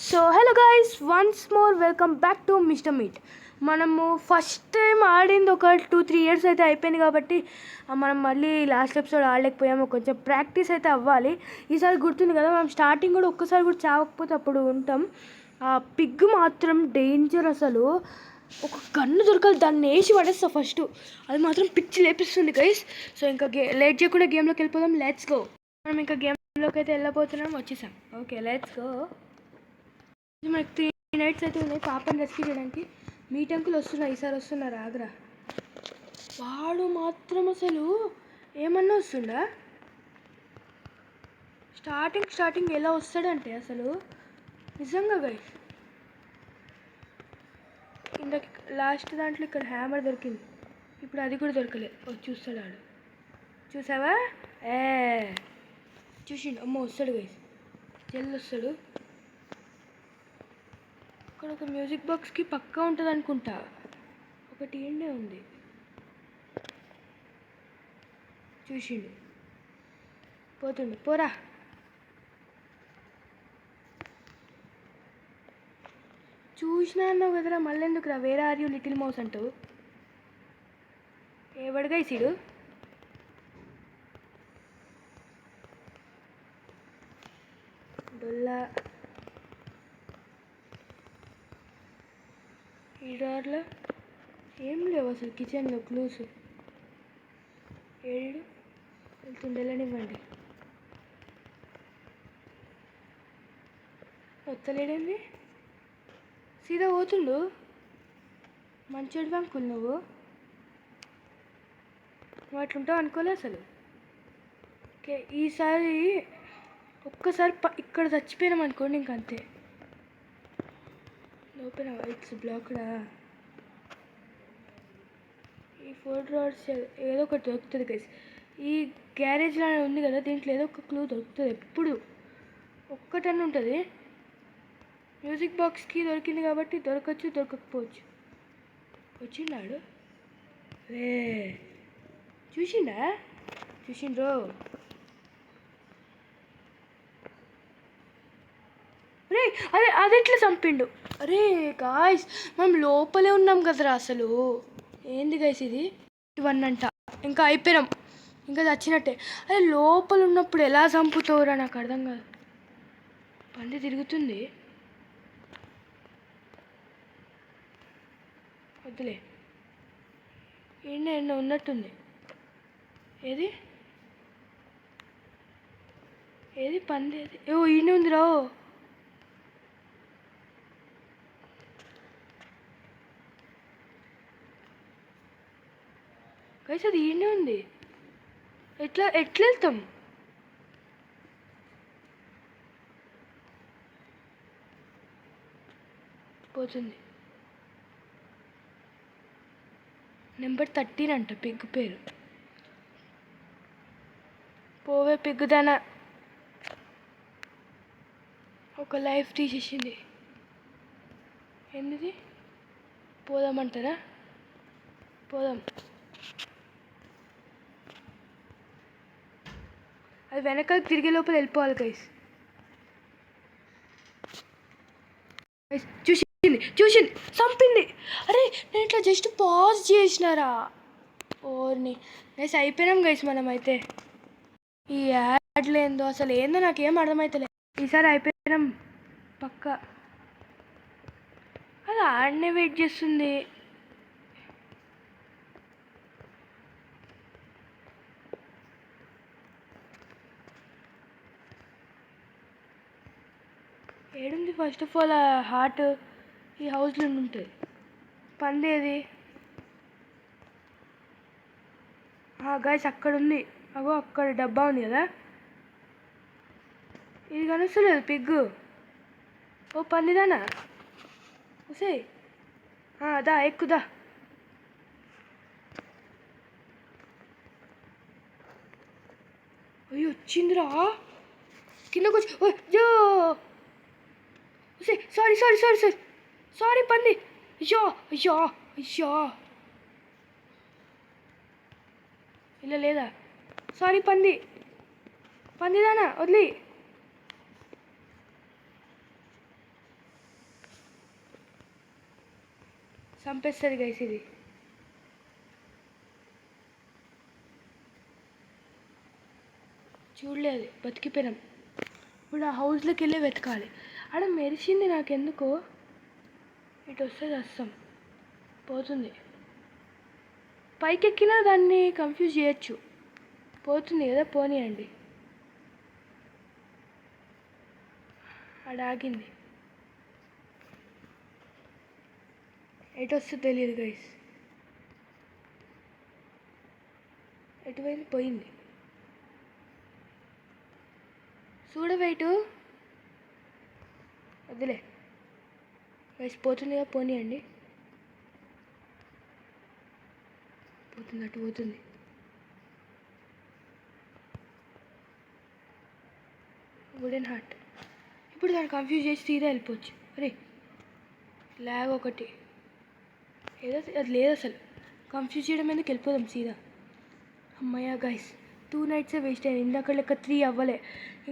So hello guys, once more welcome back to mister meet. మనము first time ఆడింది ఒక 2-3 years అయితే అయిపోయింది కాబట్టి మనం మళ్ళీ లాస్ట్ ఎపిసోడ్ ఆడలేకపోయాము. కొంచెం ప్రాక్టీస్ అయితే అవ్వాలి. ఈసారి గుర్తుంది కదా, మనం స్టార్టింగ్ కూడా ఒక్కసారి కూడా చావకపోతే అప్పుడు ఉంటాం. ఆ పిగ్ మాత్రం డేంజర్. అసలు ఒక గన్ను దొరకాలి, దాన్ని వేసి పడేస్తా ఫస్ట్. అది మాత్రం పిచ్చి లేపిస్తుంది గైస్. సో ఇంకా లేట్ చేయకుండా గేమ్లోకి వెళ్ళిపోదాం. Let's go. మనం ఇంకా గేమ్లోకి అయితే వెళ్ళిపోతున్నాం. వచ్చేసాం. Okay, let's go. మనకి 3 నైట్స్ అయితే ఉన్నాయి పాపని రెస్క్యూ చేయడానికి. మీట్ అంకుల్ వస్తున్నారు, ఈసారి వస్తున్నారు. ఆగ్రా వాడు మాత్రం అసలు ఏమన్నా వస్తుండా. స్టార్టింగ్ ఎలా వస్తాడంటే అసలు నిజంగా గైస్. ఇందాక లాస్ట్ దాంట్లో ఇక్కడ హ్యామర్ దొరికింది, ఇప్పుడు అది కూడా దొరకలే. చూస్తాడు ఆడు. చూసావా? చూసిండు. అమ్మ వస్తాడు గైస్, జల్ది వస్తాడు. ఇక్కడ ఒక మ్యూజిక్ బాక్స్కి పక్కా ఉంటుంది అనుకుంటా. ఒకటి ఏండే ఉంది. చూసిండు, పోతుండు. పోరా. చూసినా అన్నావు కదరా, మళ్ళీ ఎందుకురా వేరే ఆర్ యూ లిటిల్ మౌస్ అంటావు? ఏవడగా ఇసిడు. డొల్లా ఈ డార్లో ఏం లేవు అసలు. కిచెన్లో క్లూస్ ఏడు వెళ్తుండేలనివ్వండి. వస్తలేడండి, సీదా పోతుండు. మంచోడు అంకుల్, నువ్వు అట్లుంటావు అనుకోలే అసలు. ఓకే, ఈసారి ఒక్కసారి ఇక్కడ చచ్చిపోయినాం అనుకోండి, ఇంకంతే. లోపల ఇట్స్ బ్లాక్డా. ఈ 4 డ్రావర్స్ ఏదో ఒకటి దొరుకుతుంది గైస్. ఈ గ్యారేజ్లో ఉంది కదా, దీంట్లో ఏదో ఒక క్లూ దొరుకుతుంది ఎప్పుడు. ఒక్కటని ఉంటుంది. మ్యూజిక్ బాక్స్కి దొరికింది కాబట్టి దొరకచ్చు, దొరకకపోవచ్చు. వచ్చిండాడు. రే చూసిండ్రో. రే అది ఎట్లా చంపిండు? అరే గాయస్, మనం లోపలే ఉన్నాం కదరా అసలు. ఏంది గైస్ ఇది? 1 అంట. ఇంకా అయిపోయినాం, ఇంకా చచ్చినట్టే. అరే లోపల ఉన్నప్పుడు ఎలా చంపుతావురా, నాకు అర్థం కాదు. పంది తిరుగుతుంది. వద్దులే, ఎన్న ఉన్నట్టుంది. ఏది పంది? ఏది? ఈయన ఉందిరా. గైస్ అది ఈయనే ఉంది. ఎట్లా వెళ్తాం? పోతుంది. నెంబర్ 13 అంట పిగ్ పేరు. పోవే పిగ్గుదానా. ఒక లైఫ్ తీసేసింది. ఏంటిది? పోదామంటారా? పోదాం. అది వెనకాల తిరిగే లోపల వెళ్ళిపోవాలి గైస్. చూసింది, చంపింది. అరే నేను ఇట్లా జస్ట్ పాజ్ చేసినారా. ఓర్ని గైస్, అయిపోయినాం గైస్ మనం అయితే. ఈ యాడ్లు ఏందో అసలు ఏందో నాకేం అర్థమవుతలే. ఈసారి అయిపోయినాం పక్కా. అది ఆడనే వెయిట్ చేస్తుంది. ఏడుంది? ఫస్ట్ ఆఫ్ ఆల్ ఆ హార్ట్ ఈ హౌస్లో ఉంటుంది. పందేది? గాయస్ అక్కడ ఉంది. అగో అక్కడ డబ్బా ఉంది కదా, ఇది కనిస్తలేదు పిగ్గు. ఓ పందిదానా, వసే దా ఎక్కుదా. అయ్యో వచ్చిందిరా కిందకు వచ్చి. సారీ పంది. అయ్యో ఇలా లేదా? సారీ పందిదానా, వదిలి. చంపేస్తుంది గైస్ ఇది. చూడలేదు, బతికిపోయినాం. ఇప్పుడు ఆ హౌస్లోకి వెళ్ళి వెతకాలి. ఆడ మెరిసింది నాకెందుకో. ఇటు వస్తే వస్తాం, పోతుంది. పైకి ఎక్కినా దాన్ని కన్ఫ్యూజ్ చేయొచ్చు. పోతుంది కదా, పోనీయండి. ఆడ ఆగింది. ఎటు వస్తే తెలియదు గైస్. ఎటువైపు పోయింది చూడవేటు. వద్దులే గైస్, పోతుందిగా, పోనీయండి. పోతుంది, అటు పోతుంది. Wooden heart. ఇప్పుడు దాన్ని కన్ఫ్యూజ్ చేసి సీదా వెళ్ళిపోవచ్చు. అరే లాగ్ ఒకటి ఏదో, అది లేదు అసలు. కన్ఫ్యూజ్ చేయడం ఎందుకు, వెళ్ళిపోదాం సీదా. అమ్మయ్య గైస్, 2 నైట్సే వేస్ట్ అయ్యాయి. ఇందాక లెక్క 3 అవ్వలే.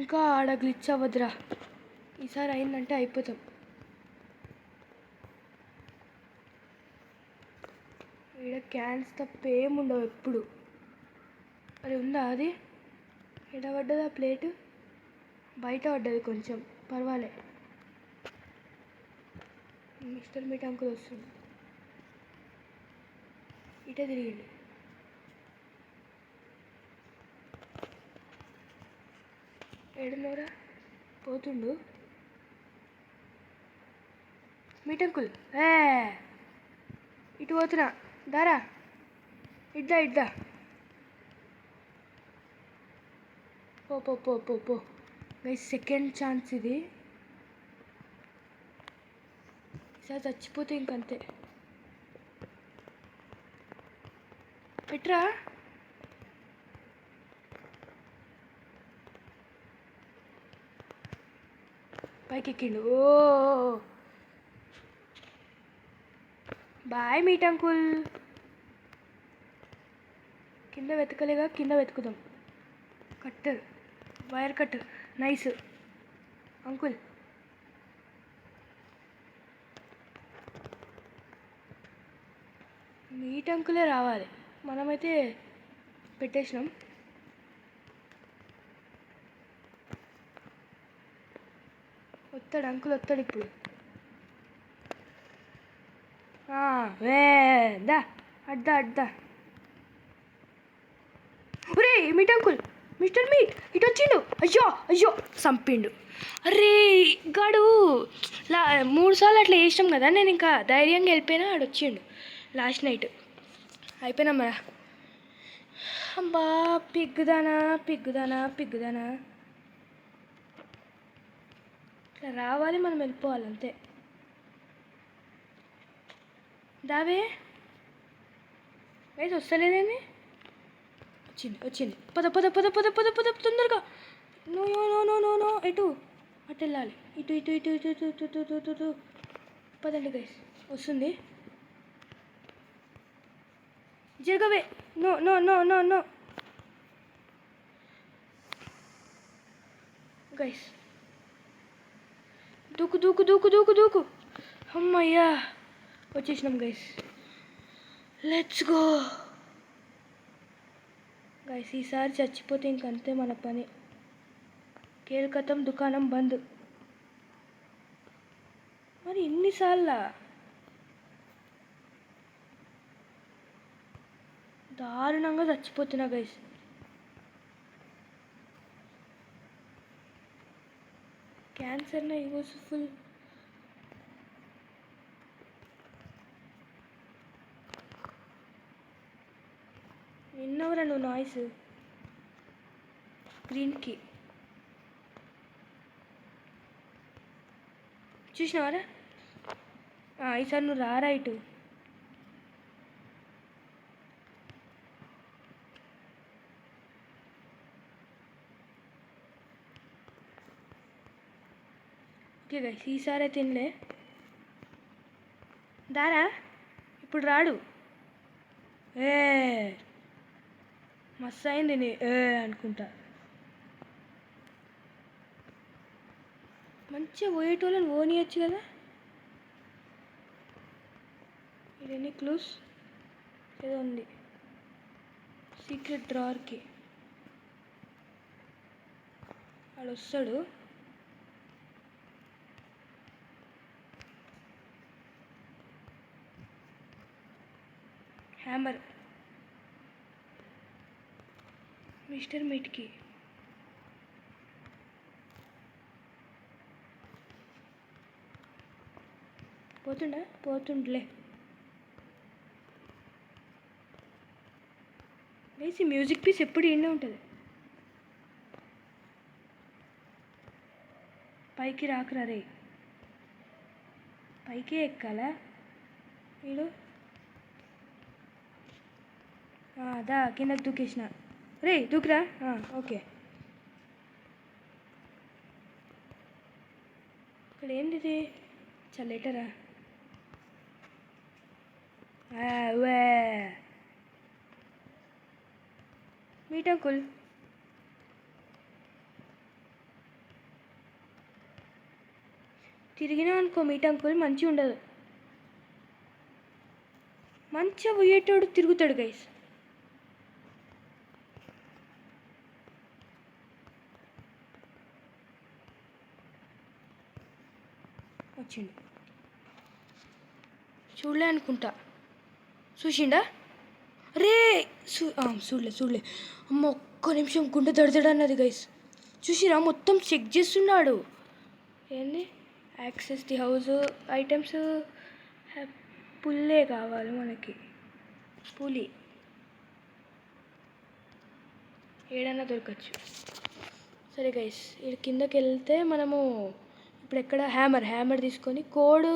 ఇంకా ఆడ గ్లిచ్ అవ్వదురా. ఈసారి అయిందంటే అయిపోతాం. ఈడ క్యాన్స్ తప్ప ఏముండవు ఎప్పుడు. అది ఉందా, అది ఎడ పడ్డదా ప్లేటు? బయట పడ్డది కొంచెం, పర్వాలే. మిస్టర్ మీట్ అంకుల్ వస్తుంది. ఇటే తిరిగింది. ఏడున్నోరా, పోతుండు మీట్ అంకుల్. ఇటు పోతున్నా, దారా ఇద్దా ఇద్దా. పో పో పో పో పో గైస్, సెకండ్ ఛాన్స్ ఇది. ఈసారి చచ్చిపోతే ఇంకంతే. పెట్రా. పైకి ఎక్కిండు. Oh boy meat uncle. కింద వెతకలేగా, కింద వెతుకుదాం. Cutter, wire cutter, nice uncle. Meat అంకులే రావాలి, మనమైతే పెట్టేసినాం. వస్తాడు అంకుల్, వస్తాడు ఇప్పుడు. దా అడ్డా అడ్డా. ఒరే మీట్ అంకుల్, మిస్టర్ మీట్ ఇటు వచ్చిండు. అయ్యో అయ్యో, చంపిండు. అరే గాడు 3 సార్లు అట్లా వేసినాం కదా. నేను ఇంకా ధైర్యంగా వెళ్ళిపోయినా, ఆడు వచ్చిండు లాస్ట్ నైట్. అయిపోయినా మరా. అబ్బా పిగ్గుదానా పిగ్గుదానా పిగ్గుదానా. ఇట్లా రావాలి, మనం వెళ్ళిపోవాలి అంతే. దావే వేసి వస్తలేదేంది. వచ్చింది వచ్చింది. పద పద పద పద పద పద తొందరగా. No no no no no no, ఎటు అటు వెళ్ళాలి. ఇటు ఇటు ఇటు ఇటు ఇటు ఇటు ఇటు ఇటు ఇటు. పదండి గైస్, వస్తుంది. జరగవే. No no no no no guys. దూకు దూకు దూకు దూకు దూకు. అమ్మయ్యా, వచ్చేసినాం గైస్. Let's go guys. ఈసారి చచ్చిపోతే ఇంకంతే మన పని. కేల్కతం, దుకాణం బంద్. మరి ఎన్నిసార్లా? దారుణంగా చచ్చిపోతున్నా గైస్. క్యాన్సర్ నా యూస్ఫుల్. విన్నవరా నువ్వు నాయిస్? గ్రీన్కి చూసినావరా? ఈసారి నువ్వు రారా ఇటు. ఓకే గైస్, ఈసారి తినలే. దారా ఇప్పుడు రాడు. మస్తు అయింది నీ అనుకుంటా. మంచిగా పోయేటోళ్ళని పోనీయచ్చు కదా. ఇవన్నీ క్లూస్ ఏదో ఉంది సీక్రెట్ డ్రావర్కి. వాడు వస్తాడు. హ్యామర్ మిస్టర్ మీట్కి. పోతుండలే. వేసి మ్యూజిక్ పీస్ ఎప్పుడు ఈయనే ఉంటుంది. పైకి రాకురా రే, పైకే ఎక్కాలా వీడు. అదా కిందకి దూకేసిన. రే దూకురా. ఓకే. ఇక్కడ ఏంది ఇది? చల్లేటరా. Meat uncle. తిరిగినా అనుకో మీట్ అంకుల్ మంచిగా ఉండదు. మంచిగా పోయేటోడు తిరుగుతాడు గైస్. వచ్చిండు. చూడలే అనుకుంటా. చూసిండా? రే చూడలే. అమ్మ ఒక్క నిమిషం గుండె దడదడన్నది గైస్. చూసిరా మొత్తం చెక్ చేస్తున్నాడు. ఏంది? Access the house items. పుల్లే కావాలి మనకి. పులి ఏడన్నా దొరకచ్చు. సరే గైస్, ఇది కిందకి వెళ్తే మనము ఇప్పుడు ఎక్కడ హ్యామర్ తీసుకొని కోడ్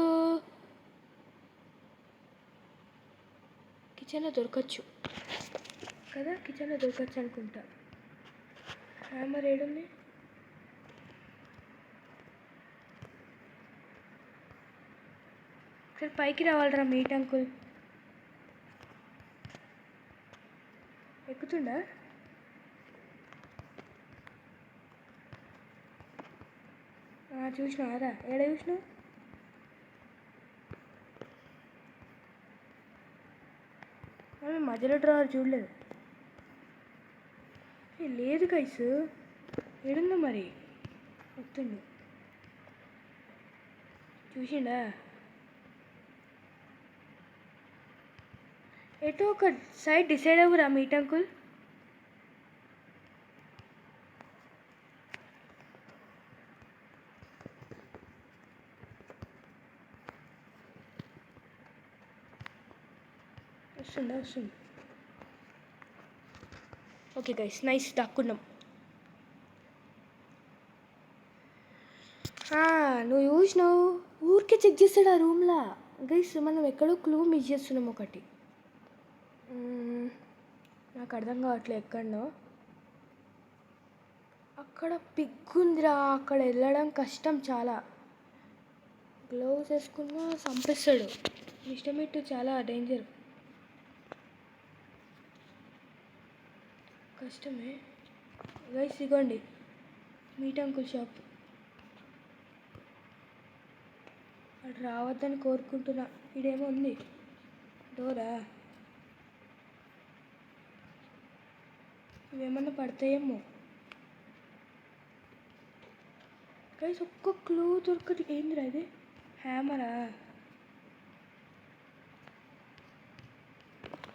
కిచెన్లో దొరకచ్చు కదా. కిచెన్లో దొరకచ్చు అనుకుంటా. హ్యామర్ ఏడుంది? సరే పైకి రావాలరా మీట్ అంకుల్. ఎక్కుతుండా? చూసినా అదా ఏడ చూసినావు? మధ్యలో డ్రావర్ చూడలేదు. లేదు గైస్, ఏడుందో మరి. వస్తుండు. చూసిండా? ఎటో ఒక సైడ్ డిసైడ్ అవ్వరా మీట్ అంకుల్. వస్తుంది. Okay guys, nice. దాక్కున్నాం. నువ్వు చూసినావు, ఊరికే చెక్ చేస్తాడు ఆ రూమ్లో. గైస్ మనం ఎక్కడో క్లూ మిస్ చేస్తున్నాం ఒకటి. నాకు అర్థం కావట్లేదు ఎక్కడనో. అక్కడ పిగ్గుందిరా, అక్కడ వెళ్ళడం కష్టం చాలా. గ్లౌస్ వేసుకున్నా చంపేస్తాడు. మిస్టర్ మీట్ చాలా డేంజర్. కష్టమే గైస్. ఇగోండి మీట్ అంకుల్ షాప్. అటు రావద్దని కోరుకుంటున్నా. ఇడేమో ఉంది డోరా. ఇవేమన్నా పడతాయేమో గైస్. ఒక్క క్లూ దొరకదు. ఏందిరా ఇది? హ్యామరా?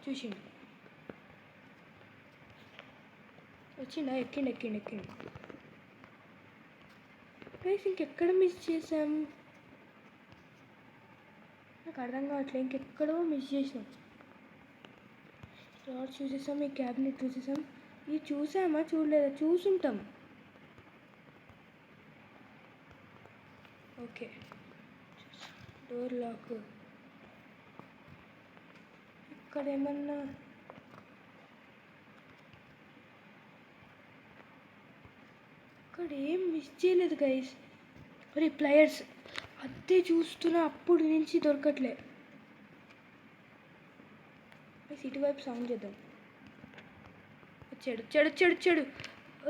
చూసిండు. వచ్చిండా? ఎక్కిండు. గైస్ ఇంకెక్కడ మిస్ చేసాం? నాకు అర్థం కావట్లేదు. ఇంకెక్కడో మిస్ చేసినాం. డ్రార్ చూసేసాం, ఈ క్యాబినెట్ చూసేసాం. ఇది చూసామా చూడలేదా? చూసుంటాం. Okay, door lock. ఇక్కడ ఏమన్నా ఇక్కడ ఏం మిస్ చేయలేదు గైస్. మరి ప్లేయర్స్ అదే చూస్తున్నా, అప్పుడు నుంచి దొరకట్లే. ఇటువైపు సౌండ్ చేద్దాం.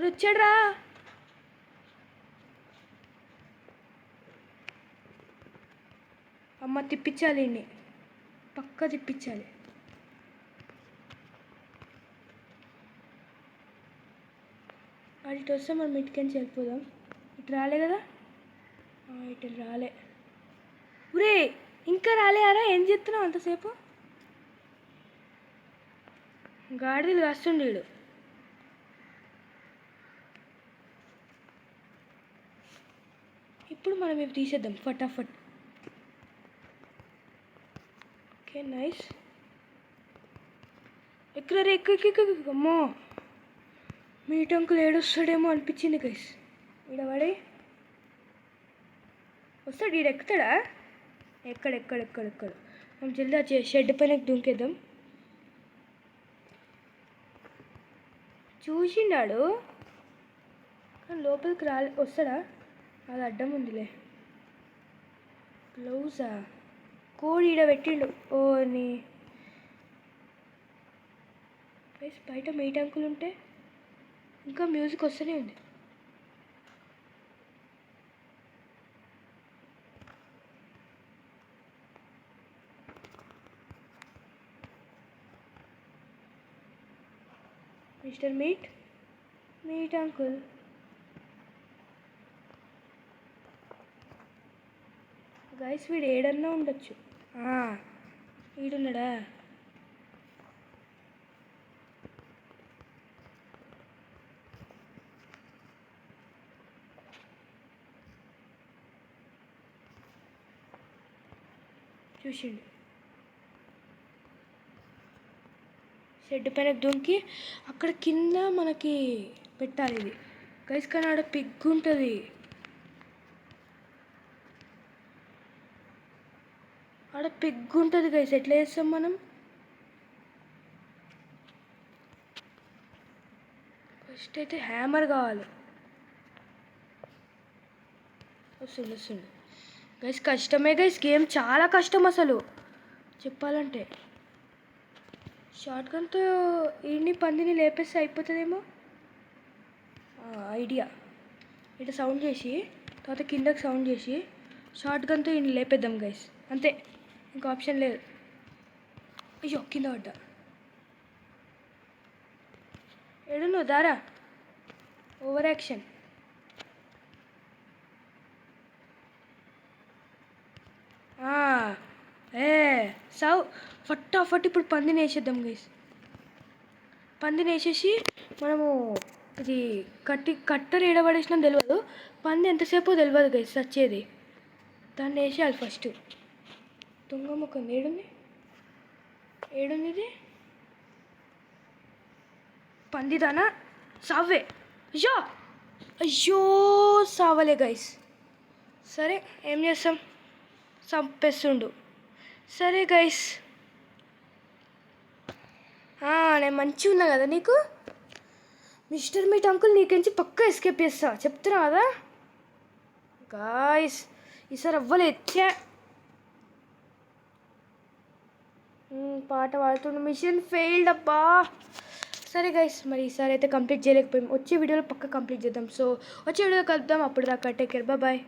వచ్చాడురా. అమ్మ తిప్పించాలి. పక్కా తిప్పించాలి. అది ఇటు వస్తే మనం ఇటుకెంచి వెళ్ళిపోదాం. ఇటు రాలే కదా, ఇటు రాలే. ఊరే ఇంకా రాలేరా? ఏం చెప్తున్నావు అంతసేపు? గాడిదలు కాస్తుండే వీడు. ఇప్పుడు మనం ఇవి తీసేద్దాం ఫటాఫట్. Okay nice. ఎక్కడ అమ్మో మీట్ అంకుల్ ఏడొస్తాడేమో అనిపించింది గైస్. ఈడవాడే వస్తాడు, ఈడు ఎక్కుతాడా? ఎక్కడ మనం జల్దీ షెడ్ పైన దుంకేద్దాం. చూసిండాడు కానీ లోపలికి వస్తాడా? అది అడ్డం ఉందిలే. గ్లౌజా? కోడి ఈడ పెట్టిండు. ఓ నీ బయట మీట్ అంకుల్ ఉంటే ఇంకా మ్యూజిక్ వస్తూనే ఉంది. Mister meet uncle. గైస్ వీడు ఏడన్నా ఉండొచ్చు. ఈడున్నాడా? చూసిండు. షెడ్ పైన దుంకి అక్కడ కింద మనకి పెట్టాలి ఇది గైస్. కానీ ఆడ పిగ్ ఉంటుంది. గైస్. ఎట్లా చేస్తాం మనం? ఫస్ట్ అయితే హ్యామర్ కావాలి. వస్తుంది గైస్. కష్టమే గైస్, గేమ్ చాలా కష్టం అసలు చెప్పాలంటే. షార్ట్ గన్తో ఈయన్ని పందిని లేపేస్తే అయిపోతుందేమో. ఐడియా. ఇటు సౌండ్ చేసి తర్వాత కిందకి సౌండ్ చేసి షార్ట్ గన్తో ఈయన్ని లేపేద్దాం గైస్. అంతే, ఇంకా ఆప్షన్ లేదు. అయ్యో కింద పడ్డా. ఏడున్నావు దారా? Over action. ఫటాఫట్ ఇప్పుడు పందిని వేసేద్దాం గైస్. పందిని వేసేసి మనము ఇది కట్టర్ ఏడబడేసినా తెలియదు, పంది ఎంతసేపో తెలియదు గైస్ వచ్చేది. దాన్ని వేసేయాలి ఫస్ట్. దొంగ ముఖం ఏడుంది ఇది? పందిదానా సావే. అయ్యో సావలే గైస్. సరే ఏం చేస్తాం, చంపేస్తుండు. సరే గైస్, నేను మంచిగా ఉన్నా కదా నీకు? మిస్టర్ మీట్ అంకుల్ నీకెంచి పక్కా ఎస్కేప్ చేస్తా చెప్తున్నా కదా గాయస్. ఈసారి అవ్వలేదు. పాట పాడుతుండు. మిషన్ ఫెయిల్డ్ అబ్బా. సరే గైస్, మరి ఈసారి అయితే కంప్లీట్ చేయలేకపోయాం. వచ్చే వీడియోలో పక్కా కంప్లీట్ చేద్దాం. సో వచ్చే వీడియోలో కలుద్దాం. అప్పుడు దాకా టేక్ కేర్, బాయ్.